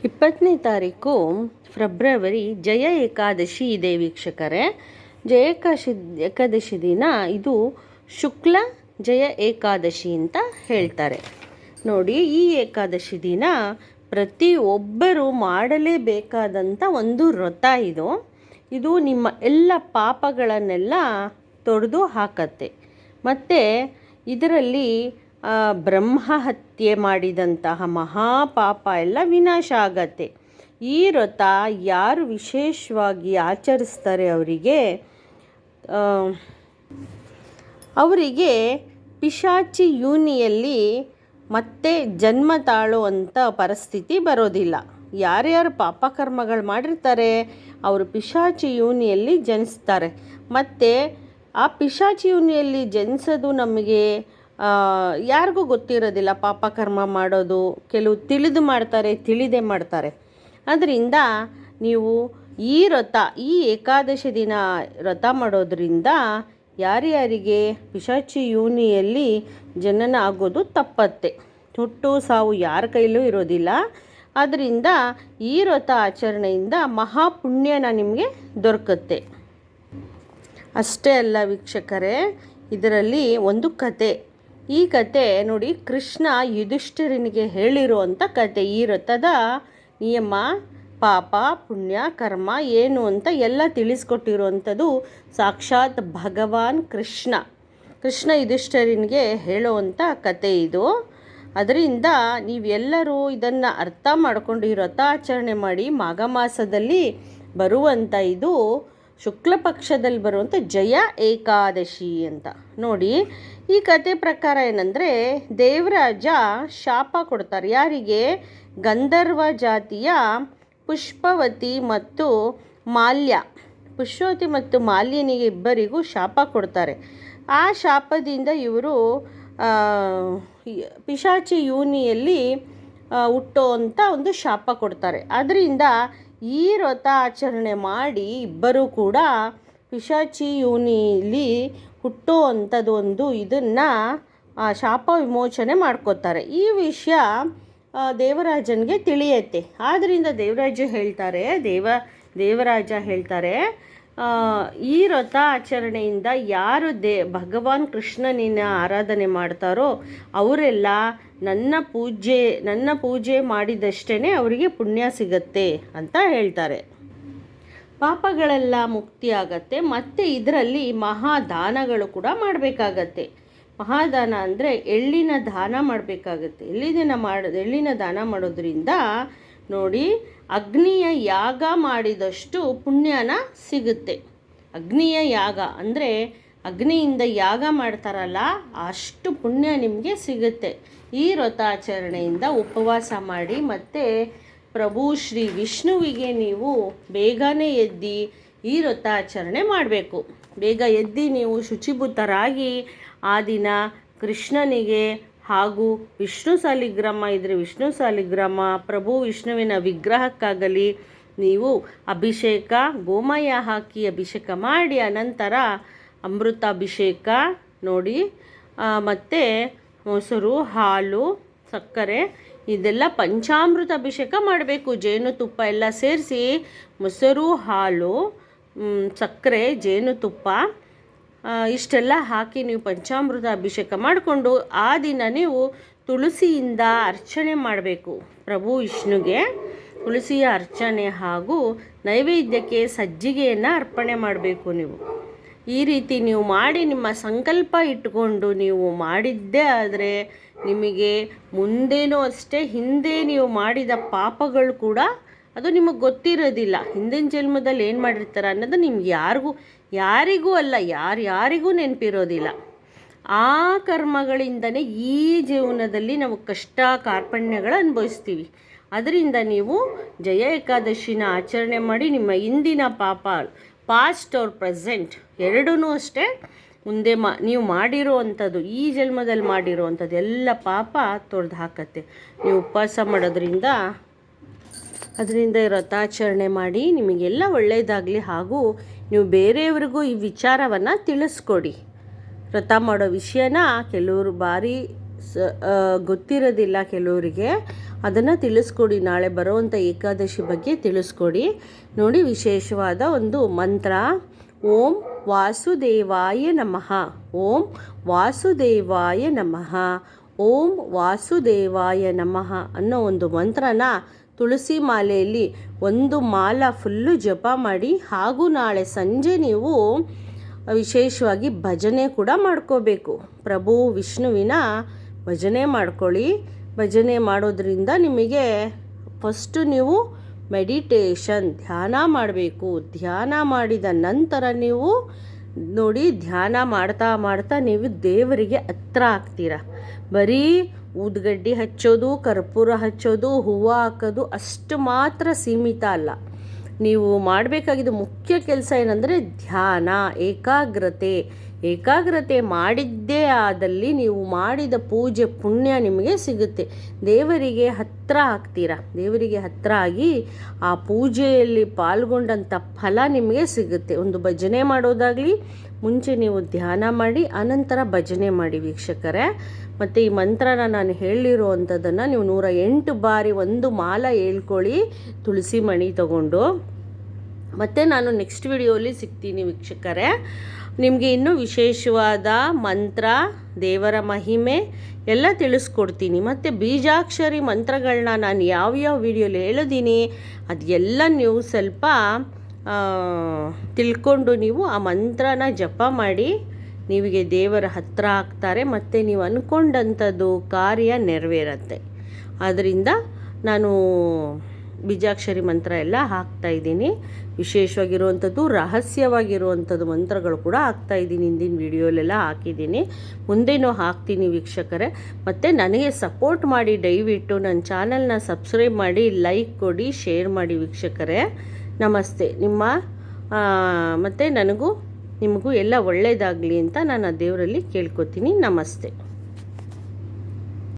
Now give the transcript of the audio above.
20ನೇ ತಾರೀಕು ಫೆಬ್ರವರಿ ಜಯ ಏಕಾದಶಿ ಇದೆ ವೀಕ್ಷಕರೇ. ಜಯ ಏಕಾದಶಿ ದಿನ ಇದು ಶುಕ್ಲ ಜಯ ಏಕಾದಶಿ ಅಂತ ಹೇಳ್ತಾರೆ. ನೋಡಿ, ಈ ಏಕಾದಶಿ ದಿನ ಪ್ರತಿಯೊಬ್ಬರು ಮಾಡಲೇಬೇಕಾದಂಥ ಒಂದು ವ್ರತ ಇದು ನಿಮ್ಮ ಎಲ್ಲ ಪಾಪಗಳನ್ನೆಲ್ಲ ತೊಡೆದು ಹಾಕತ್ತೆ. ಮತ್ತು ಇದರಲ್ಲಿ ಬ್ರಹ್ಮ ಹತ್ಯೆ ಮಾಡಿದಂತಹ ಮಹಾಪಾಪ ಎಲ್ಲ ವಿನಾಶ ಆಗತ್ತೆ. ಈ ವ್ರತ ಯಾರು ವಿಶೇಷವಾಗಿ ಆಚರಿಸ್ತಾರೆ ಅವರಿಗೆ ಪಿಶಾಚಿ ಯೋನಿಯಲ್ಲಿ ಮತ್ತೆ ಜನ್ಮ ತಾಳುವಂಥ ಪರಿಸ್ಥಿತಿ ಬರೋದಿಲ್ಲ. ಯಾರ್ಯಾರು ಪಾಪಕರ್ಮಗಳು ಮಾಡಿರ್ತಾರೆ ಅವರು ಪಿಶಾಚಿ ಯೋನಿಯಲ್ಲಿ ಜನಿಸ್ತಾರೆ. ಮತ್ತು ಆ ಪಿಶಾಚಿ ಯೋನಿಯಲ್ಲಿ ಜನಿಸೋದು ನಮಗೆ ಯಾರಿಗೂ ಗೊತ್ತಿರೋದಿಲ್ಲ. ಪಾಪಕರ್ಮ ಮಾಡೋದು ಕೆಲವು ತಿಳಿದು ಮಾಡ್ತಾರೆ, ತಿಳಿದೇ ಮಾಡ್ತಾರೆ. ಅದರಿಂದ ನೀವು ಈ ಏಕಾದಶಿ ದಿನ ವ್ರತ ಮಾಡೋದ್ರಿಂದ ಯಾರ್ಯಾರಿಗೆ ಪಿಶಾಚಿ ಯೋನಿಯಲ್ಲಿ ಜನನ ಆಗೋದು ತಪ್ಪತ್ತೆ. ಹುಟ್ಟು ಸಾವು ಯಾರ ಕೈಲೂ ಇರೋದಿಲ್ಲ. ಆದ್ದರಿಂದ ಈ ವ್ರತ ಆಚರಣೆಯಿಂದ ಮಹಾಪುಣ್ಯನ ನಿಮಗೆ ದೊರಕುತ್ತೆ. ಅಷ್ಟೇ ಅಲ್ಲ ವೀಕ್ಷಕರೇ, ಇದರಲ್ಲಿ ಒಂದು ಕತೆ. ಈ ಕತೆ ನೋಡಿ, ಕೃಷ್ಣ ಯುಧಿಷ್ಠಿರನಿಗೆ ಹೇಳಿರುವಂಥ ಕತೆ. ಈ ವ್ರತದ ನಿಯಮ, ಪಾಪ ಪುಣ್ಯ ಕರ್ಮ ಏನು ಅಂತ ಎಲ್ಲ ತಿಳಿಸ್ಕೊಟ್ಟಿರುವಂಥದ್ದು ಸಾಕ್ಷಾತ್ ಭಗವಾನ್ ಕೃಷ್ಣ ಯುಧಿಷ್ಠಿರನಿಗೆ ಹೇಳುವಂಥ ಕತೆ ಇದು. ಅದರಿಂದ ನೀವೆಲ್ಲರೂ ಇದನ್ನು ಅರ್ಥ ಮಾಡಿಕೊಂಡು ಈ ವ್ರತ ಆಚರಣೆ ಮಾಡಿ. ಮಾಘ ಮಾಸದಲ್ಲಿ ಬರುವಂಥ ಇದು ಶುಕ್ಲ ಪಕ್ಷದಲ್ಲಿ ಬರುವಂಥ ಜಯ ಏಕಾದಶಿ ಅಂತ. ನೋಡಿ, ಈ ಕತೆ ಪ್ರಕಾರ ಏನಂದರೆ, ದೇವರಾಜ ಶಾಪ ಕೊಡ್ತಾರೆ. ಯಾರಿಗೆ? ಗಂಧರ್ವ ಜಾತಿಯ ಪುಷ್ಪವತಿ ಮತ್ತು ಮಾಲ್ಯನಿಗೆ ಇಬ್ಬರಿಗೂ ಶಾಪ ಕೊಡ್ತಾರೆ. ಆ ಶಾಪದಿಂದ ಇವರು ಪಿಶಾಚಿ ಯೋನಿಯಲ್ಲಿ ಹುಟ್ಟೋ ಅಂತ ಒಂದು ಶಾಪ ಕೊಡ್ತಾರೆ. ಅದರಿಂದ ಈ ವ್ರತ ಆಚರಣೆ ಮಾಡಿ ಇಬ್ಬರೂ ಕೂಡ ಪಿಶಾಚಿ ಯೋನಿಯಲ್ಲಿ ಹುಟ್ಟೋ ಅಂಥದ್ದು ಒಂದು ಇದನ್ನು ಶಾಪ ವಿಮೋಚನೆ ಮಾಡ್ಕೋತಾರೆ. ಈ ವಿಷಯ ದೇವರಾಜನಿಗೆ ತಿಳಿಯುತ್ತೆ. ಆದ್ದರಿಂದ ದೇವರಾಜ ಹೇಳ್ತಾರೆ, ಈ ವ್ರತ ಆಚರಣೆಯಿಂದ ಯಾರು ಭಗವಾನ್ ಕೃಷ್ಣನಿನ ಆರಾಧನೆ ಮಾಡ್ತಾರೋ ಅವರೆಲ್ಲ ನನ್ನ ಪೂಜೆ ಮಾಡಿದಷ್ಟೇ ಅವರಿಗೆ ಪುಣ್ಯ ಸಿಗತ್ತೆ ಅಂತ ಹೇಳ್ತಾರೆ. ಪಾಪಗಳೆಲ್ಲ ಮುಕ್ತಿ ಆಗತ್ತೆ. ಮತ್ತು ಇದರಲ್ಲಿ ಮಹಾದಾನಗಳು ಕೂಡ ಮಾಡಬೇಕಾಗತ್ತೆ. ಮಹಾದಾನ ಅಂದರೆ ಎಳ್ಳಿನ ದಾನ ಮಾಡಬೇಕಾಗತ್ತೆ. ಎಳ್ಳಿನ ದಾನ ಮಾಡೋದ್ರಿಂದ ನೋಡಿ, ಅಗ್ನಿಯ ಯಾಗ ಮಾಡಿದಷ್ಟು ಪುಣ್ಯನ ಸಿಗುತ್ತೆ. ಅಗ್ನಿಯ ಯಾಗ ಅಂದರೆ ಅಗ್ನಿಯಿಂದ ಯಾಗ ಮಾಡ್ತಾರಲ್ಲ, ಅಷ್ಟು ಪುಣ್ಯ ನಿಮಗೆ ಸಿಗುತ್ತೆ. ಈ ವ್ರತಾಚರಣೆಯಿಂದ ಉಪವಾಸ ಮಾಡಿ ಮತ್ತು ಪ್ರಭು ಶ್ರೀ ವಿಷ್ಣುವಿಗೆ ನೀವು ಬೇಗನೆ ಎದ್ದು ಈ ವ್ರತಾಚರಣೆ ಮಾಡಬೇಕು. ಬೇಗ ಎದ್ದು ನೀವು ಶುಚಿಭೂತರಾಗಿ ಆ ದಿನ ಕೃಷ್ಣನಿಗೆ ಹಾಗೂ ವಿಷ್ಣು ಸಾಲಿಗ್ರಾಮ ಇದ್ದರೆ ವಿಷ್ಣು ಸಾಲಿಗ್ರಾಮ, ಪ್ರಭು ವಿಷ್ಣುವಿನ ವಿಗ್ರಹಕ್ಕಾಗಲಿ ನೀವು ಅಭಿಷೇಕ, ಗೋಮಯ ಹಾಕಿ ಅಭಿಷೇಕ ಮಾಡಿ, ಅನಂತರ ಅಮೃತಾಭಿಷೇಕ ನೋಡಿ, ಮತ್ತು ಮೊಸರು, ಹಾಲು, ಸಕ್ಕರೆ ಇದೆಲ್ಲ ಪಂಚಾಮೃತ ಅಭಿಷೇಕ ಮಾಡಬೇಕು. ಜೇನುತುಪ್ಪ ಎಲ್ಲ ಸೇರಿಸಿ ಮೊಸರು, ಹಾಲು, ಸಕ್ಕರೆ, ಜೇನುತುಪ್ಪ ಇಷ್ಟೆಲ್ಲ ಹಾಕಿ ನೀವು ಪಂಚಾಮೃತ ಅಭಿಷೇಕ ಮಾಡಿಕೊಂಡು ಆ ದಿನ ನೀವು ತುಳಸಿಯಿಂದ ಅರ್ಚನೆ ಮಾಡಬೇಕು. ಪ್ರಭು ವಿಷ್ಣುಗೆ ತುಳಸಿಯ ಅರ್ಚನೆ ಹಾಗೂ ನೈವೇದ್ಯಕ್ಕೆ ಸಜ್ಜಿಗೆಯನ್ನು ಅರ್ಪಣೆ ಮಾಡಬೇಕು. ನೀವು ಈ ರೀತಿ ನೀವು ಮಾಡಿ ನಿಮ್ಮ ಸಂಕಲ್ಪ ಇಟ್ಟುಕೊಂಡು ನೀವು ಮಾಡಿದ್ದೇ ಆದರೆ ನಿಮಗೆ ಮುಂದೇನೂ ಅಷ್ಟೇ ಹಿಂದೆ ನೀವು ಮಾಡಿದ ಪಾಪಗಳು ಕೂಡ ಅದು ನಿಮಗೆ ಗೊತ್ತಿರೋದಿಲ್ಲ. ಹಿಂದಿನ ಜನ್ಮದಲ್ಲಿ ಏನು ಮಾಡಿರ್ತಾರೆ ಅನ್ನೋದು ನಿಮ್ಗೆ ಯಾರಿಗೂ ಅಲ್ಲ, ಯಾರಿಗೂ ನೆನಪಿರೋದಿಲ್ಲ. ಆ ಕರ್ಮಗಳಿಂದನೇ ಈ ಜೀವನದಲ್ಲಿ ನಾವು ಕಷ್ಟ ಕಾರ್ಪಣ್ಯಗಳು ಅನುಭವಿಸ್ತೀವಿ. ಅದರಿಂದ ನೀವು ಜಯ ಏಕಾದಶಿನ ಆಚರಣೆ ಮಾಡಿ ನಿಮ್ಮ ಹಿಂದಿನ ಪಾಪ, ಪಾಸ್ಟ್ ಆರ್ ಪ್ರೆಸೆಂಟ್ ಎರಡೂ ಅಷ್ಟೇ, ಮುಂದೆ ನೀವು ಮಾಡಿರೋ ಈ ಜನ್ಮದಲ್ಲಿ ಮಾಡಿರೋ ಅಂಥದ್ದು ಎಲ್ಲ ಪಾಪ ತೊಡೆದು ಹಾಕತ್ತೆ. ನೀವು ಉಪವಾಸ ಮಾಡೋದ್ರಿಂದ ಅದರಿಂದ ವ್ರತಾಚರಣೆ ಮಾಡಿ ನಿಮಗೆಲ್ಲ ಒಳ್ಳೆಯದಾಗಲಿ. ಹಾಗೂ ನೀವು ಬೇರೆಯವ್ರಿಗೂ ಈ ವಿಚಾರವನ್ನು ತಿಳಿಸ್ಕೊಡಿ. ವ್ರತ ಮಾಡೋ ವಿಷಯನ ಕೆಲವರು ಬಾರಿ ಗೊತ್ತಿರೋದಿಲ್ಲ ಕೆಲವರಿಗೆ, ಅದನ್ನು ತಿಳಿಸ್ಕೊಡಿ. ನಾಳೆ ಬರುವಂಥ ಏಕಾದಶಿ ಬಗ್ಗೆ ತಿಳಿಸ್ಕೊಡಿ. ನೋಡಿ, ವಿಶೇಷವಾದ ಒಂದು ಮಂತ್ರ. ಓಂ ವಾಸುದೇವಾಯ ನಮಃ. ಓಂ ವಾಸುದೇವಾಯ ನಮಃ. ಓಂ ವಾಸುದೇವಾಯ ನಮಃ ಅನ್ನೋ ಒಂದು ಮಂತ್ರನ ತುಳಸಿ ಮಾಲೆಯಲ್ಲಿ ಒಂದು ಮಾಲ ಫುಲ್ಲು ಜಪ ಮಾಡಿ, ಹಾಗೂ ನಾಳೆ ಸಂಜೆ ನೀವು ವಿಶೇಷವಾಗಿ ಭಜನೆ ಕೂಡ ಮಾಡ್ಕೋಬೇಕು. ಪ್ರಭು ವಿಷ್ಣುವಿನ ಭಜನೆ ಮಾಡ್ಕೊಳ್ಳಿ. ಭಜನೆ ಮಾಡೋದ್ರಿಂದ ನಿಮಗೆ ಫಸ್ಟು ನೀವು ಮೆಡಿಟೇಷನ್ ಧ್ಯಾನ ಮಾಡಬೇಕು. ಧ್ಯಾನ ಮಾಡಿದ ನಂತರ ನೀವು ನೋಡಿ, ಧ್ಯಾನ ಮಾಡ್ತಾ ಮಾಡ್ತಾ ನೀವು ದೇವರಿಗೆ ಹತ್ರ ಆಗ್ತೀರ. ಬರೀ ಊದ್ಗಡ್ಡಿ ಹಚ್ಚೋದು, ಕರ್ಪೂರ ಹಚ್ಚೋದು, ಹೂವು ಹಾಕೋದು ಅಷ್ಟು ಮಾತ್ರ ಸೀಮಿತ ಅಲ್ಲ. ನೀವು ಮಾಡಬೇಕಾಗಿದ್ದು ಮುಖ್ಯ ಕೆಲಸ ಏನಂದರೆ ಧ್ಯಾನ, ಏಕಾಗ್ರತೆ ಮಾಡಿದ್ದೇ ಆದಲ್ಲಿ ನೀವು ಮಾಡಿದ ಪೂಜೆ ಪುಣ್ಯ ನಿಮಗೆ ಸಿಗುತ್ತೆ. ದೇವರಿಗೆ ಹತ್ತಿರ ಆಗ್ತೀರಾ. ದೇವರಿಗೆ ಹತ್ತಿರ ಆಗಿ ಆ ಪೂಜೆಯಲ್ಲಿ ಪಾಲ್ಗೊಂಡಂಥ ಫಲ ನಿಮಗೆ ಸಿಗುತ್ತೆ. ಒಂದು ಭಜನೆ ಮಾಡೋದಾಗಲಿ ಮುಂಚೆ ನೀವು ಧ್ಯಾನ ಮಾಡಿ ಅನಂತರ ಭಜನೆ ಮಾಡಿ ವೀಕ್ಷಕರೇ. ಮತ್ತು ಈ ಮಂತ್ರನ ನಾನು ಹೇಳಿರುವಂಥದ್ದನ್ನು ನೀವು 108 ಬಾರಿ ಒಂದು ಮಾಲ ಹೇಳ್ಕೊಳ್ಳಿ, ತುಳಸಿ ಮಣಿ ತಗೊಂಡು. ಮತ್ತು ನಾನು ನೆಕ್ಸ್ಟ್ ವಿಡಿಯೋಲಿ ಸಿಗ್ತೀನಿ ವೀಕ್ಷಕರೇ. ನಿಮಗೆ ಇನ್ನೂ ವಿಶೇಷವಾದ ಮಂತ್ರ, ದೇವರ ಮಹಿಮೆ ಎಲ್ಲ ತಿಳಿಸ್ಕೊಡ್ತೀನಿ. ಮತ್ತು ಬೀಜಾಕ್ಷರಿ ಮಂತ್ರಗಳನ್ನ ನಾನು ಯಾವ್ಯಾವ ವಿಡಿಯೋಲಿ ಹೇಳಿದ್ದೀನಿ ಅದೆಲ್ಲ ನೀವು ಸ್ವಲ್ಪ ತಿಳ್ಕೊಂಡು ನೀವು ಆ ಮಂತ್ರನ ಜಪ ಮಾಡಿ, ನೀವಿಗೆ ದೇವರ ಹತ್ತಿರ ಆಗ್ತಾರೆ ಮತ್ತು ನೀವು ಅಂದ್ಕೊಂಡಂಥದ್ದು ಕಾರ್ಯ ನೆರವೇರುತ್ತೆ. ಆದ್ದರಿಂದ ನಾನು ಬೀಜಾಕ್ಷರಿ ಮಂತ್ರ ಎಲ್ಲ ಹಾಕ್ತಾಯಿದ್ದೀನಿ. ವಿಶೇಷವಾಗಿರುವಂಥದ್ದು, ರಹಸ್ಯವಾಗಿರುವಂಥದ್ದು ಮಂತ್ರಗಳು ಕೂಡ ಹಾಕ್ತಾಯಿದ್ದೀನಿ. ಹಿಂದಿನ ವಿಡಿಯೋಲೆಲ್ಲ ಹಾಕಿದ್ದೀನಿ, ಮುಂದೇನೂ ಹಾಕ್ತೀನಿ ವೀಕ್ಷಕರೇ. ಮತ್ತು ನನಗೆ ಸಪೋರ್ಟ್ ಮಾಡಿ, ದಯವಿಟ್ಟು ನನ್ನ ಚಾನಲ್ನ ಸಬ್ಸ್ಕ್ರೈಬ್ ಮಾಡಿ, ಲೈಕ್ ಕೊಡಿ, ಶೇರ್ ಮಾಡಿ ವೀಕ್ಷಕರೇ. ನಮಸ್ತೆ. ಮತ್ತು ನಿಮಗೂ ಎಲ್ಲ ಒಳ್ಳೆಯದಾಗಲಿ ಅಂತ ನಾನು ಆ ದೇವರಲ್ಲಿ ಕೇಳ್ಕೊತೀನಿ. ನಮಸ್ತೆ.